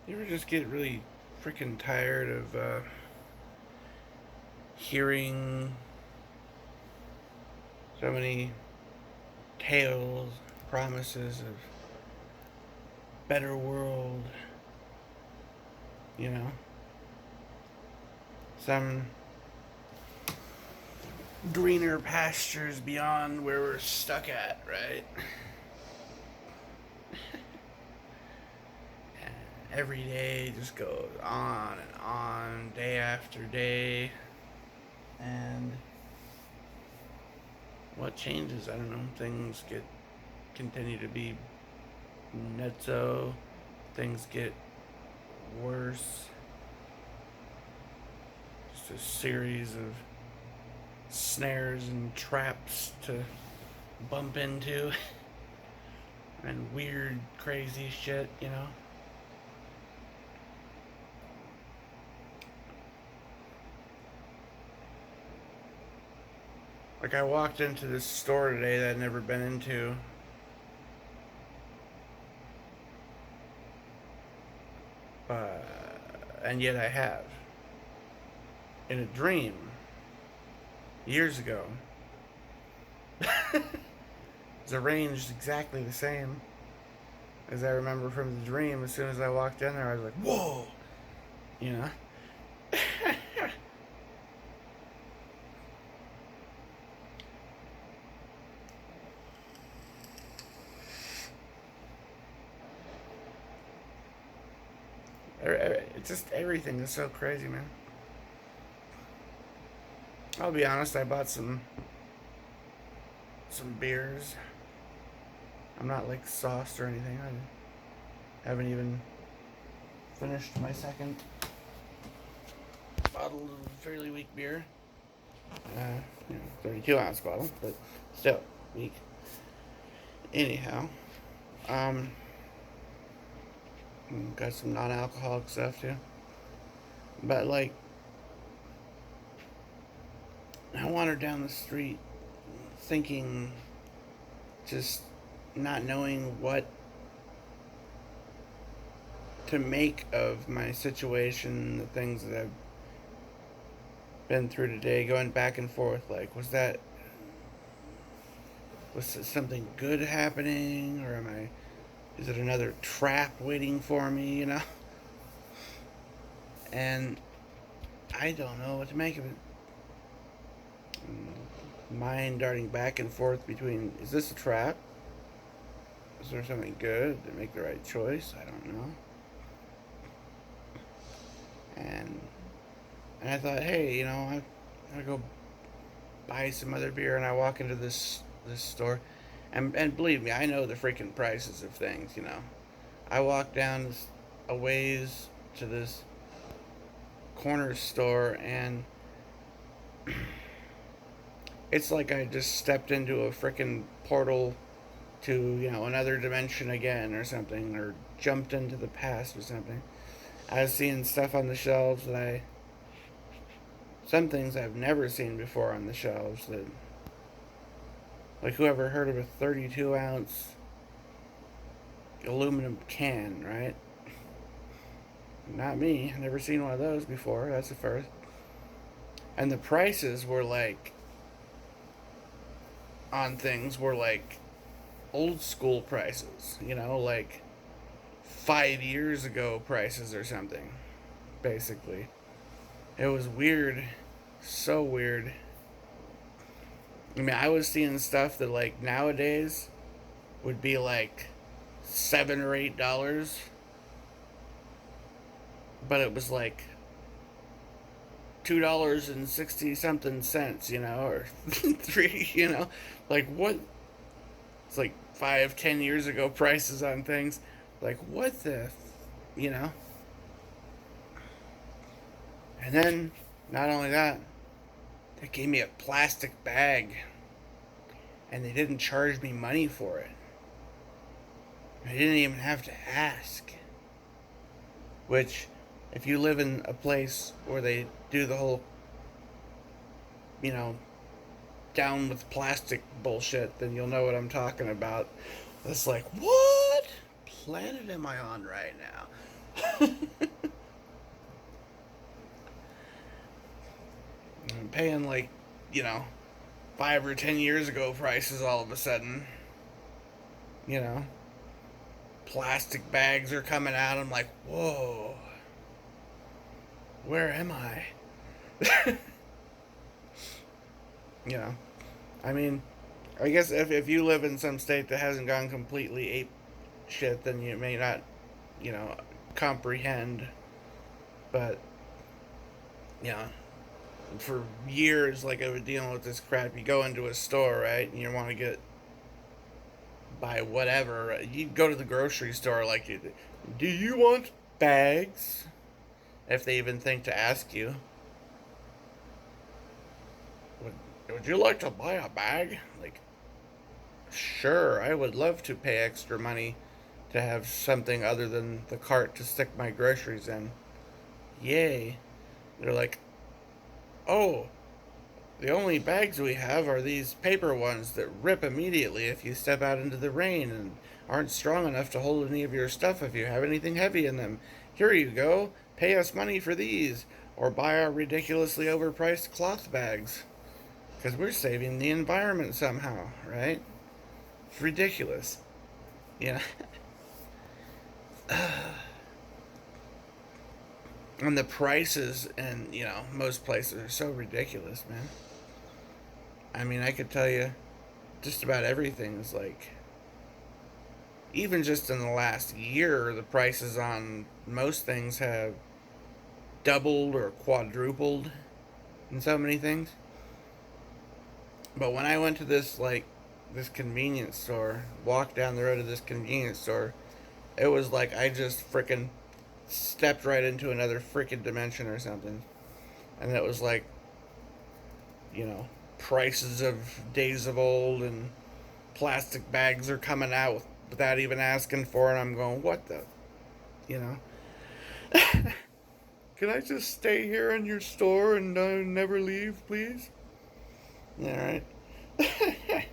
You ever just get really freaking tired of hearing so many tales, promises of better world, you know? Some greener pastures beyond where we're stuck at, right? And every day just goes on and on, day after day. And what changes? I don't know. Things continue to be nutso. Things get worse. Just a series of snares and traps to bump into and weird, crazy shit, you know? Like, I walked into this store today that I'd never been into, and yet I have. In a dream, years ago, it's arranged exactly the same as I remember from the dream. As soon as I walked in there, I was like, whoa! You know? It's just everything is so crazy, man. I'll be honest, I bought some beers. I'm not like sauced or anything. I haven't even finished my second bottle of fairly weak beer. 32-ounce bottle, but still weak. Anyhow, um, got some non-alcoholic stuff too. But like, I wandered down the street thinking, just not knowing what to make of my situation, the things that I've been through today, going back and forth. Like, was something good happening, or is it another trap waiting for me, you know? And I don't know what to make of it. Mind darting back and forth between, is this a trap? Is there something good? Did I make the right choice? I don't know. And I thought, hey, I'm gonna go buy some other beer, and I walk into this store, and believe me, I know the freaking prices of things. I walk down a ways to this corner store, and it's like I just stepped into a freaking portal to another dimension again or something, or jumped into the past or something. I was seeing stuff on the shelves some things I've never seen before on the shelves, that, like, whoever heard of a 32-ounce aluminum can, right? Not me. Never seen one of those before. That's the first. And the prices were like, on things were like old school prices, like 5 years ago prices or something, basically. It was weird. So weird. I mean, I was seeing stuff that, like, nowadays would be like $7 or $8, but it was like $2.60 something, or three, like, what? It's like 5, 10 years ago prices on things. Like, what the, you know? And then, not only that, they gave me a plastic bag, and they didn't charge me money for it. I didn't even have to ask. Which, if you live in a place where they do the whole, you know, down with plastic bullshit, then you'll know what I'm talking about. It's like, what planet am I on right now? I'm paying like, you know, 5 or 10 years ago prices all of a sudden. You know, plastic bags are coming out. I'm like, whoa, where am I? You know, I mean, I guess if you live in some state that hasn't gone completely ape shit, then you may not, you know, comprehend. But, you know, for years, like I was dealing with this crap, you go into a store, right, and you want to get buy whatever. You go to the grocery store, like, do you want bags? If they even think to ask you, would, would you like to buy a bag? Like, sure, I would love to pay extra money to have something other than the cart to stick my groceries in. Yay. They're like, oh, the only bags we have are these paper ones that rip immediately if you step out into the rain and aren't strong enough to hold any of your stuff if you have anything heavy in them. Here you go. Pay us money for these. Or buy our ridiculously overpriced cloth bags. Because we're saving the environment somehow, right? It's ridiculous. Yeah. And the prices and, you know, most places are so ridiculous, man. I mean, I could tell you just about everything is like, even just in the last year, the prices on most things have doubled or quadrupled in so many things. But when I went to this convenience store, walked down the road to this convenience store, it was like I just freaking stepped right into another freaking dimension or something. And it was like, you know, prices of days of old and plastic bags are coming out without even asking for it. I'm going, what the, you know? Can I just stay here in your store and never leave, please? Yeah, right.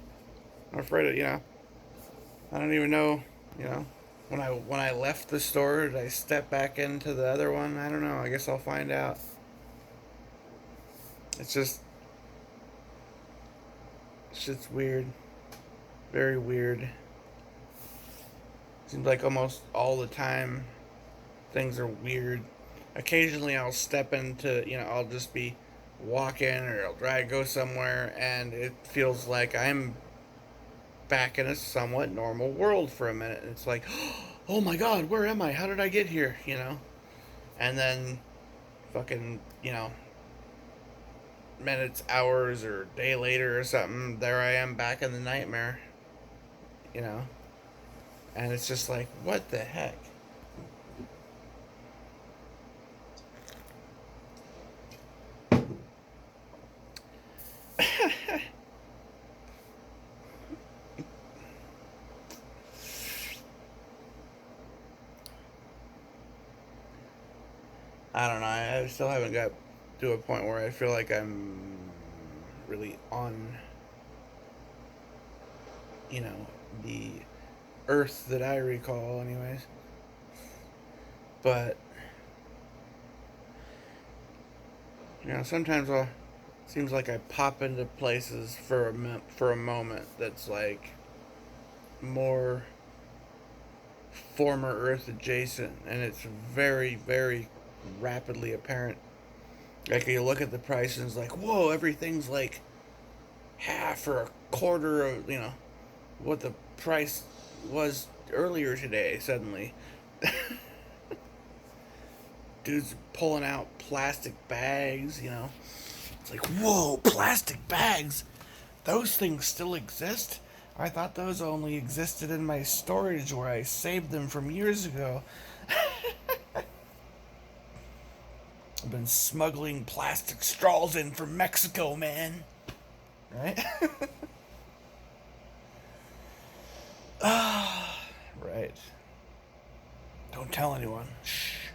I'm afraid of, you know, I don't even know, you know, when I left the store, did I step back into the other one? I don't know. I guess I'll find out. It's just, shit's weird. Very weird. Seems like almost all the time things are weird. Occasionally I'll step into, you know, I'll just be walking or I'll try to go somewhere and it feels like I'm back in a somewhat normal world for a minute. And it's like, oh my god, where am I? How did I get here? You know? And then fucking, you know, minutes, hours, or day later or something, there I am back in the nightmare. You know? And it's just like, what the heck? I don't know. I still haven't got to a point where I feel like I'm really on, you know, the earth that I recall, anyways. But, you know, sometimes I seems like I pop into places for for a moment that's like more former Earth adjacent, and it's very, very rapidly apparent. Like you look at the price and it's like, whoa, everything's like half or a quarter of, you know, what the price was earlier today. Suddenly, dudes pulling out plastic bags. You know, it's like, whoa, plastic bags. Those things still exist? I thought those only existed in my storage where I saved them from years ago. I've been smuggling plastic straws in from Mexico, man. Right? Right. Don't tell anyone. Shh.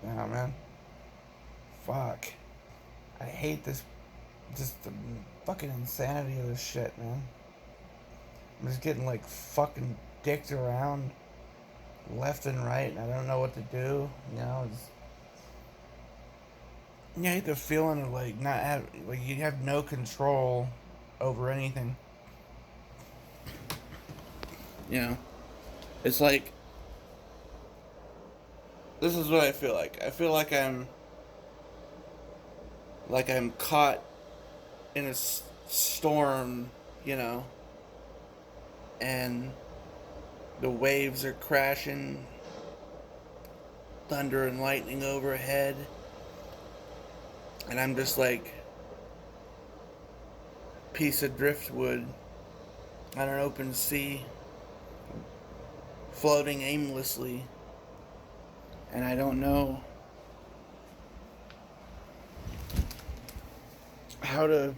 Nah, man. Fuck. I hate this. Just the fucking insanity of this shit, man. I'm just getting like fucking dicked around left and right, and I don't know what to do. Yeah, I hate the feeling of like not have like you have no control over anything. You know, it's like this is what I feel like. I feel like I'm caught in a storm, you know, and the waves are crashing, thunder and lightning overhead, and I'm just like piece of driftwood on an open sea, floating aimlessly, and I don't know how to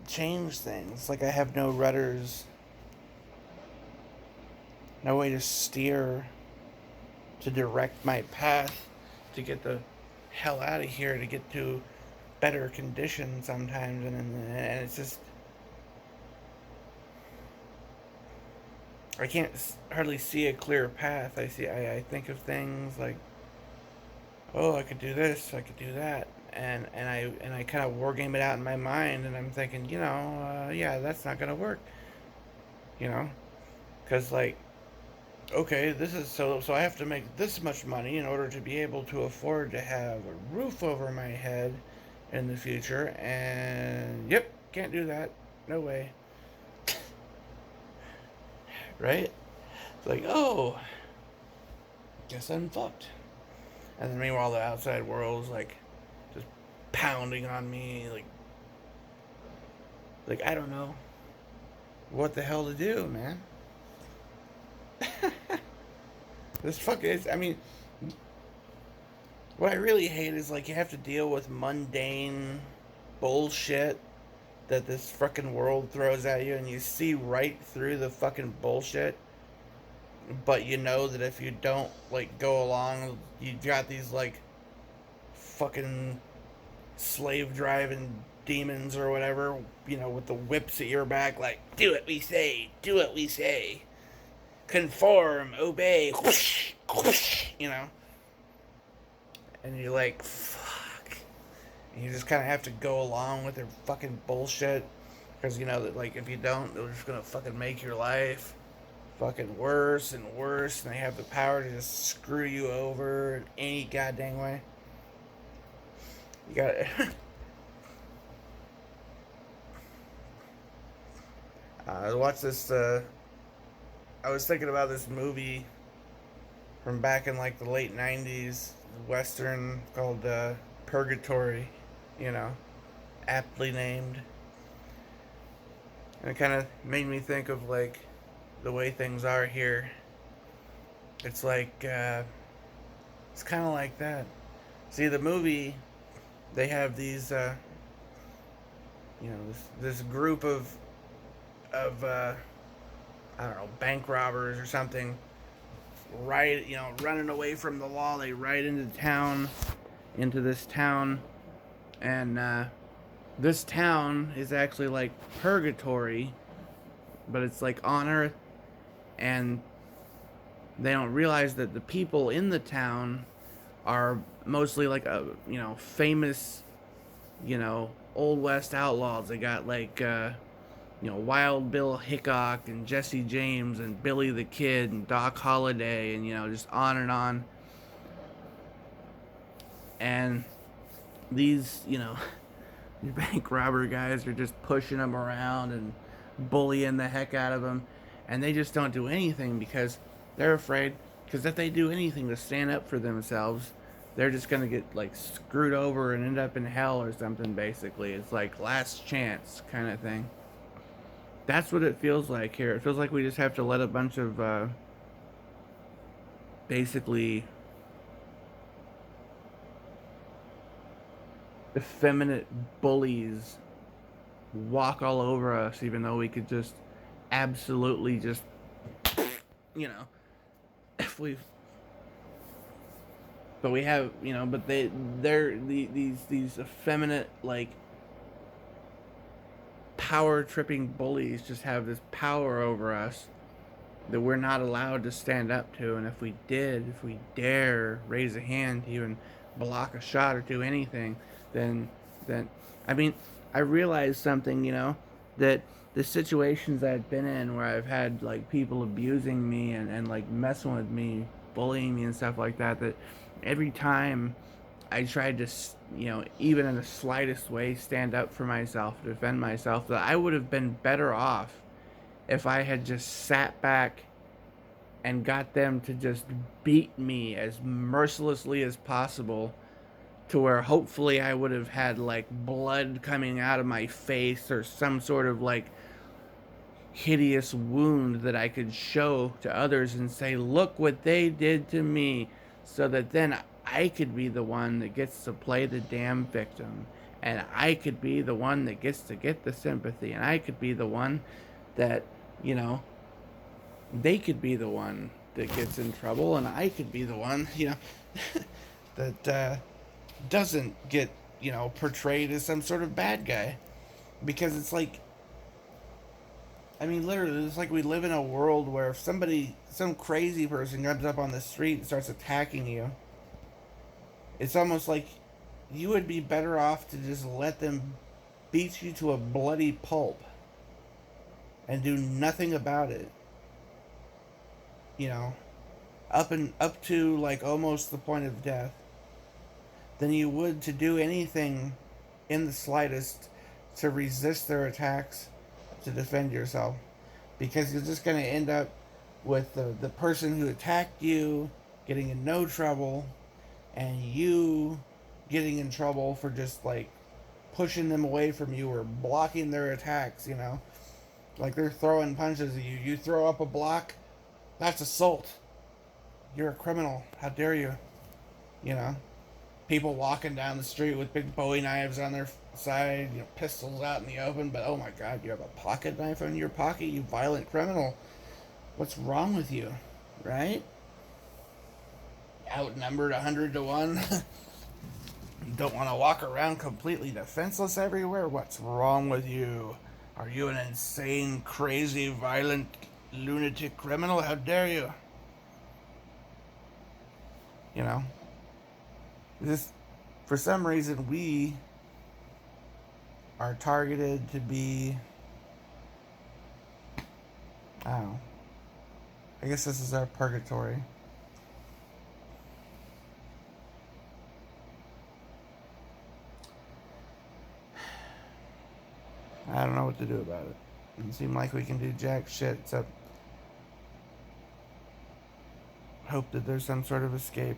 change things. Like I have no rudders, no way to steer, to direct my path, to get the hell out of here, to get to better conditions sometimes, and it's just I can't hardly see a clear path. I think of things like, oh, I could do this, I could do that, and I kind of war game it out in my mind, and I'm thinking, yeah, that's not gonna work, you know, because like, okay, this is so I have to make this much money in order to be able to afford to have a roof over my head in the future, and yep, can't do that, no way, right? It's like, oh, guess I'm fucked. And then meanwhile, the outside world's like just pounding on me, like I don't know what the hell to do, man. This fuck is. I mean, what I really hate is like you have to deal with mundane bullshit that this fucking world throws at you, and you see right through the fucking bullshit. But you know that if you don't like go along, you got these like fucking slave driving demons or whatever, with the whips at your back, like, do what we say, do what we say, conform, obey, whoosh, whoosh, and you're like, fuck. And you just kind of have to go along with their fucking bullshit, because you know that, like, if you don't, they're just gonna fucking make your life fucking worse and worse, and they have the power to just screw you over in any goddamn way. You gotta. I watched this. I was thinking about this movie from back in like the late '90s, western called Purgatory. You know, aptly named, and it kind of made me think of like the way things are here. It's like it's kind of like that. See, the movie, they have these, this group of I don't know, bank robbers or something, right, running away from the law. They ride into this town, and this town is actually like purgatory, but it's like on Earth, and they don't realize that the people in the town are mostly like famous, old west outlaws. They got like Wild Bill Hickok and Jesse James and Billy the Kid and Doc Holliday, and just on and on. And these bank robber guys are just pushing them around and bullying the heck out of them, and they just don't do anything because they're afraid. Because if they do anything to stand up for themselves, they're just gonna get like screwed over and end up in hell or something. Basically, it's like last chance kind of thing. That's what it feels like here. It feels like we just have to let a bunch of basically effeminate bullies walk all over us, even though we could just absolutely just, if we, but we have, but these effeminate, like, power tripping bullies just have this power over us, that we're not allowed to stand up to. And if we did, if we dare raise a hand to even block a shot or do anything, then, then, I mean, I realized something, that the situations I've been in where I've had like people abusing me and like messing with me, bullying me and stuff like that, that every time I tried to, even in the slightest way, stand up for myself, defend myself, that I would have been better off if I had just sat back and got them to just beat me as mercilessly as possible, to where hopefully I would have had like blood coming out of my face or some sort of like hideous wound that I could show to others and say, look what they did to me, so that then I could be the one that gets to play the damn victim, and I could be the one that gets to get the sympathy, and I could be the one that, you know, they could be the one that gets in trouble, and I could be the one, that doesn't get, portrayed as some sort of bad guy. Because it's like, I mean, literally, it's like we live in a world where if some crazy person comes up on the street and starts attacking you, it's almost like you would be better off to just let them beat you to a bloody pulp and do nothing about it. You know, up to like almost the point of death, than you would to do anything in the slightest to resist their attacks, to defend yourself. Because you're just going to end up with the person who attacked you getting in no trouble, and you getting in trouble for just like pushing them away from you or blocking their attacks. Like they're throwing punches at you. You throw up a block, that's assault. You're a criminal. How dare you? You know? People walking down the street with big Bowie knives on their side, pistols out in the open, but oh my god, you have a pocket knife in your pocket, you violent criminal. What's wrong with you? Right? Outnumbered 100 to 1. You don't want to walk around completely defenseless everywhere? What's wrong with you? Are you an insane, crazy, violent, lunatic criminal? How dare you? You know? This, for some reason, we are targeted to be, I don't know, I guess this is our purgatory. I don't know what to do about it. It doesn't seem like we can do jack shit except hope that there's some sort of escape.